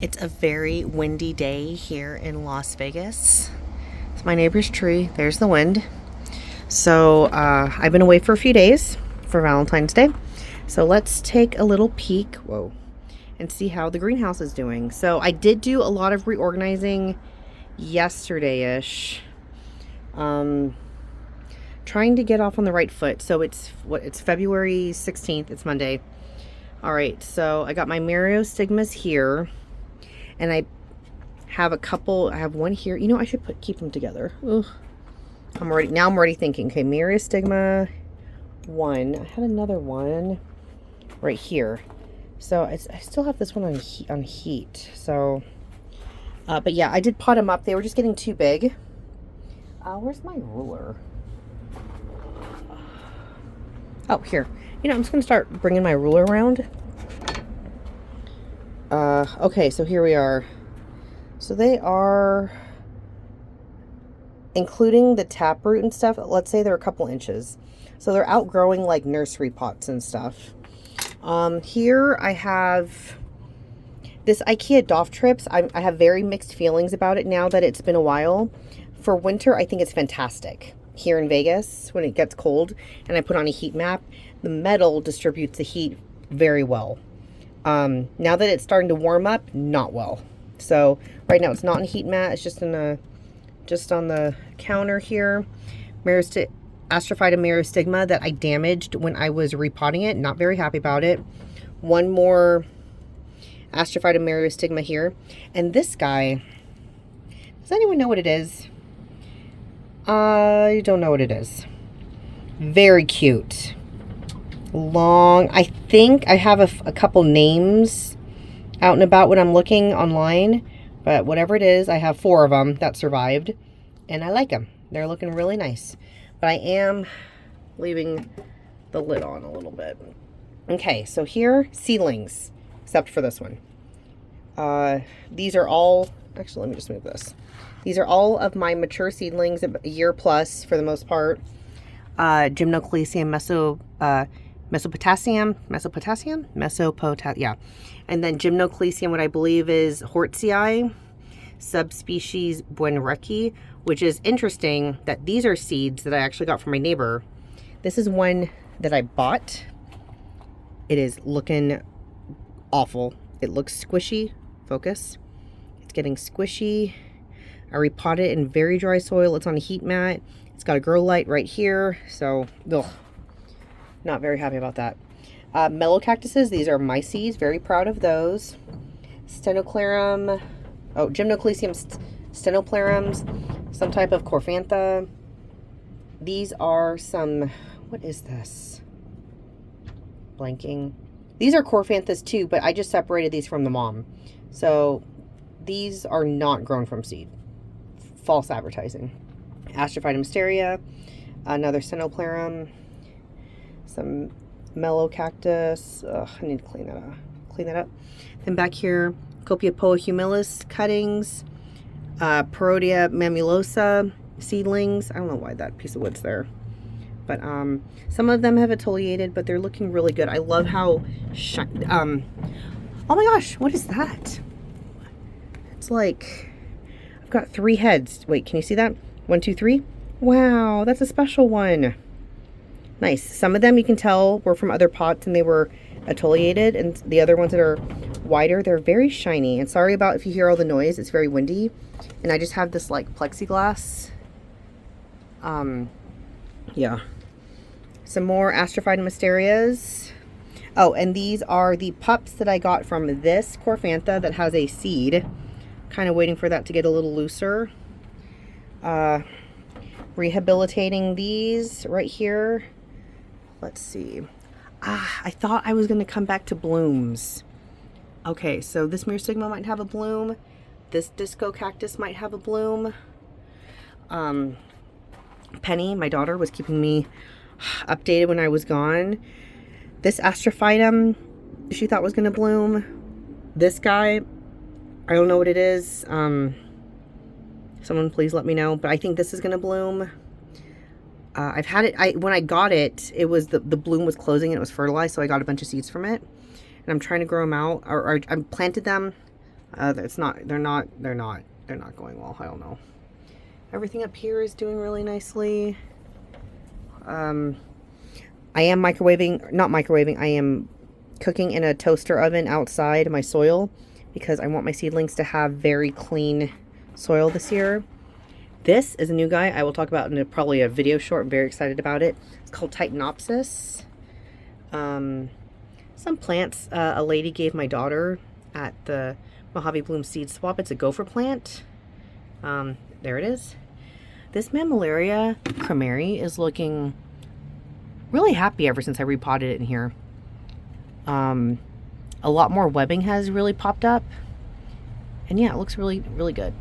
It's a very windy day here in Las Vegas. It's my neighbor's tree. There's the wind. So I've been away for a few days for Valentine's Day. So let's take a little peek, and see how the greenhouse is doing. So I did do a lot of reorganizing yesterday-ish. Trying to get off on the right foot. So it's February 16th. It's Monday. All right, so I got my myriostigmas here. And I have a couple. I have one here. You know, I should keep them together. Ugh. I'm already thinking. Okay, myriostigma 1. I had another one right here. So I still have this one on heat. So, but yeah, I did pot them up. They were just getting too big. Where's my ruler? Oh, here. You know, I'm just gonna start bringing my ruler around. Okay, so here we are. So they are, including the taproot and stuff, let's say they're a couple inches. So they're outgrowing like nursery pots and stuff. Here I have this IKEA Doff Trips. I have very mixed feelings about it now that it's been a while. For winter, I think it's fantastic. Here in Vegas, when it gets cold and I put on a heat map, the metal distributes the heat very well. Now that it's starting to warm up, not well. So right now it's not in a heat mat. It's just on the counter here. Astrophytum myriostigma that I damaged when I was repotting it. Not very happy about it. One more Astrophytum myriostigma here. And this guy, does anyone know what it is? I don't know what it is. Very cute. Long. I think I have a couple names out and about when I'm looking online, but whatever it is, I have 4 of them that survived and I like them. They're looking really nice, but I am leaving the lid on a little bit. Okay, so here, seedlings, except for this one. These are all, actually, let me just move this. These are all of my mature seedlings, a year plus for the most part. Gymnocalycium mesopotassium, yeah. And then Gymnocalycium, what I believe is Hortzii, subspecies Buenrecki, which is interesting that these are seeds that I actually got from my neighbor. This is one that I bought. It is looking awful. It looks squishy. Focus. It's getting squishy. I repotted it in very dry soil. It's on a heat mat. It's got a grow light right here. So, ugh. Not very happy about that. Mellow cactuses, these are my seeds. Very proud of those. Gymnocalycium stenoplerums, some type of Corphantha. These are some, what is this? Blanking. These are Corphanthas too, but I just separated these from the mom. So these are not grown from seed. False advertising. Astrophytum mysteria, another stenoplerum. Some mellow cactus. Ugh, I need to clean that up. Then back here, Copiapoa humilis cuttings, Parodia mammulosa seedlings. I don't know why that piece of wood's there, but some of them have exfoliated, but they're looking really good. I love how oh my gosh, what is that? It's like I've got 3 heads. Wait, can you see that? 1, 2, 3. Wow, that's a special one. Nice. Some of them you can tell were from other pots and they were exfoliated, and the other ones that are wider, they're very shiny. And sorry about if you hear all the noise, it's very windy. And I just have this like plexiglass. Yeah. Some more Astrophytum mysterias. Oh, and these are the pups that I got from this Corphantha that has a seed. Kind of waiting for that to get a little looser. Rehabilitating these right here. Let's see. I thought I was going to come back to blooms. Okay, so this myriostigma might have a bloom. This disco cactus might have a bloom. Penny, my daughter, was keeping me updated when I was gone. This Astrophytum, she thought was going to bloom. This guy, I don't know what it is. Someone please let me know. But I think this is going to bloom. I've had it, when I got it, it was the bloom was closing and it was fertilized, so I got a bunch of seeds from it. And I'm trying to grow them out, or I planted them They're not going well. I don't know. Everything up here is doing really nicely. I am not microwaving. I am cooking in a toaster oven outside my soil because I want my seedlings to have very clean soil this year. This is a new guy I will talk about in probably a video short. I'm very excited about it. It's called Titanopsis. Some plants a lady gave my daughter at the Mojave Bloom Seed Swap. It's a gopher plant. There it is. This Mammillaria Cremeri is looking really happy ever since I repotted it in here. A lot more webbing has really popped up. And yeah, it looks really, really good.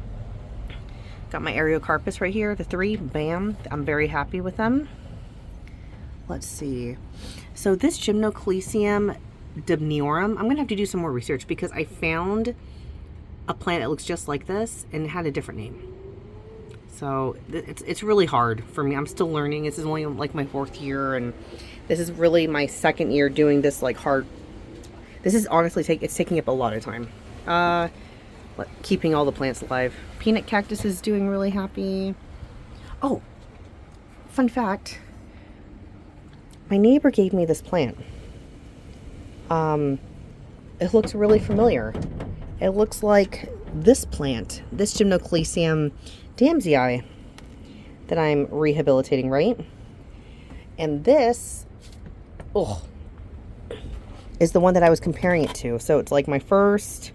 Got my Ariocarpus right here, the 3, bam. I'm very happy with them. Let's see. So this Gymnocalycium dibniorum, I'm gonna have to do some more research because I found a plant that looks just like this and it had a different name. So it's really hard for me. I'm still learning. This is only like my 4th year, and this is really my 2nd year doing this like hard. This is honestly it's taking up a lot of time. Keeping all the plants alive. Peanut cactus is doing really happy. Oh, fun fact. My neighbor gave me this plant. It looks really familiar. It looks like this plant, this Gymnocalycium Damsii that I'm rehabilitating, right? And this, is the one that I was comparing it to. So it's like my first,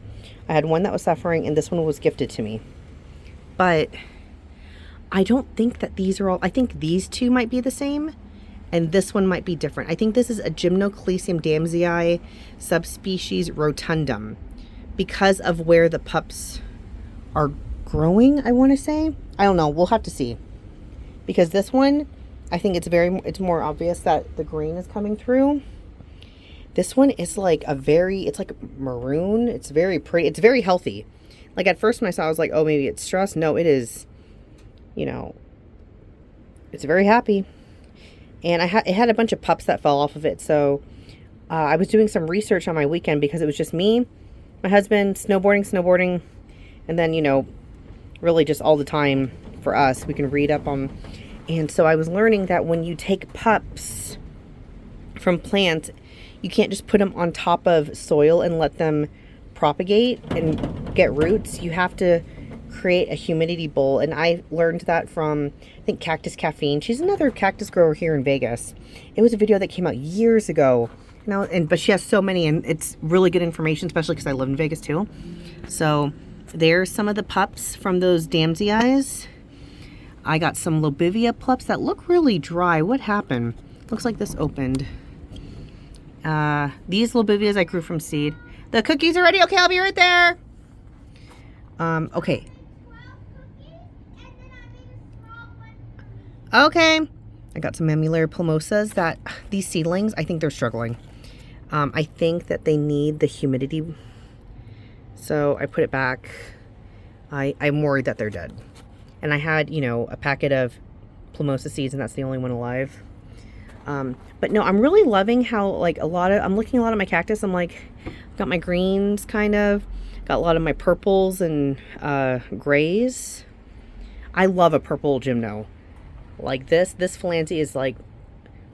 I had one that was suffering and this one was gifted to me. But I don't think that these are all, I think these two might be the same and this one might be different. I think this is a Gymnocalycium Damsii subspecies rotundum because of where the pups are growing, I want to say. I don't know. We'll have to see. Because this one, I think it's more obvious that the green is coming through. This one is like it's like maroon. It's very pretty. It's very healthy. Like at first when I saw it, I was like, oh, maybe it's stress. No, it is, it's very happy. And it had a bunch of pups that fell off of it. So I was doing some research on my weekend because it was just me, my husband, snowboarding. And then, really just all the time for us, we can read up on. And so I was learning that when you take pups from plants, you can't just put them on top of soil and let them propagate and get roots. You have to create a humidity bowl. And I learned that from, I think, Cactus Caffeine. She's another cactus grower here in Vegas. It was a video that came out years ago. But she has so many, and it's really good information, especially because I live in Vegas too. So there's some of the pups from those Damsiis. I got some Lobivia pups that look really dry. What happened? Looks like this opened. These Lobivias I grew from seed. The cookies are ready. Okay, I'll be right there. Okay. Okay. I got some Mammillaria plumosas that these seedlings, I think they're struggling. I think that they need the humidity. So I put it back. I'm worried that they're dead. And I had, a packet of plumosa seeds, and that's the only one alive. But no, I'm really loving how, like, I'm looking a lot at my cactus. I'm like, I've got my greens, kind of. Got a lot of my purples and grays. I love a purple gymno. Like this Phlanze is like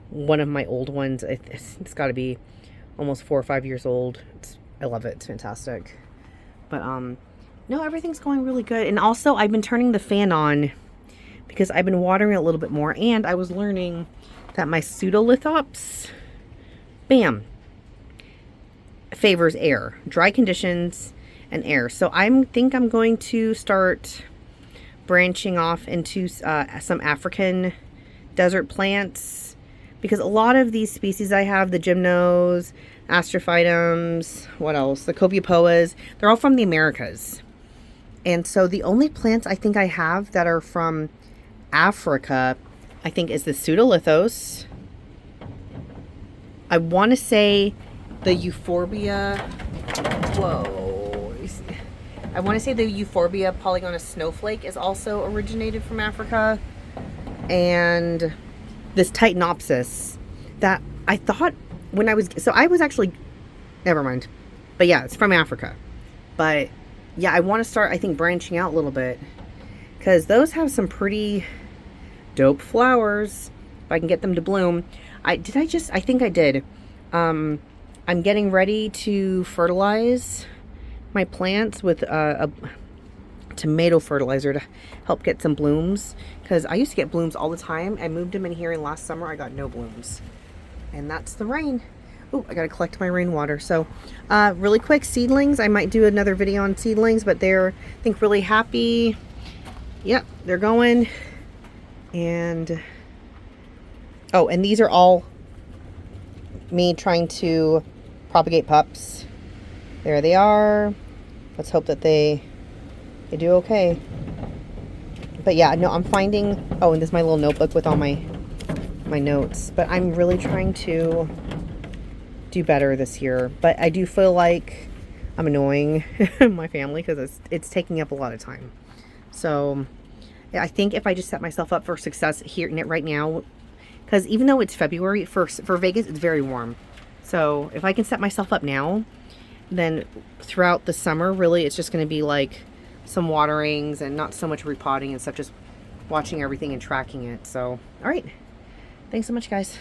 one of my old ones. It's got to be almost 4 or 5 years old. I love it. It's fantastic. But no, everything's going really good. And also, I've been turning the fan on because I've been watering it a little bit more. And I was learning that my Pseudolithops, bam, favors air, dry conditions, and air. So I think I'm going to start branching off into some African desert plants, because a lot of these species I have, the gymnos, astrophytums, what else, the copiopoas, they're all from the Americas. And so the only plants I think I have that are from Africa, I think, is the Pseudolithos. I want to say the Euphorbia, I want to say the Euphorbia polygonous snowflake is also originated from Africa. And this Titanopsis that I thought when I was actually, never mind. But yeah, it's from Africa. But yeah, I want to start, I think, branching out a little bit, because those have some pretty dope flowers. If I can get them to bloom. I think I did. I'm getting ready to fertilize my plants with a tomato fertilizer to help get some blooms, because I used to get blooms all the time. I moved them in here, and last summer I got no blooms, and that's the rain. Oh, I gotta collect my rainwater. So really quick, seedlings, I might do another video on seedlings, but they're, I think, really happy. Yep, they're going. And oh, and these are all me trying to propagate pups. There they are. Let's hope that they do okay. But yeah, no, I'm finding, oh, and this is my little notebook with all my notes. But I'm really trying to do better this year. But I do feel like I'm annoying my family, because it's taking up a lot of time. So yeah, I think if I just set myself up for success here right now, because even though it's February, for Vegas, it's very warm. So if I can set myself up now, then throughout the summer, really, it's just going to be like some waterings and not so much repotting and stuff, just watching everything and tracking it. So, all right. Thanks so much, guys.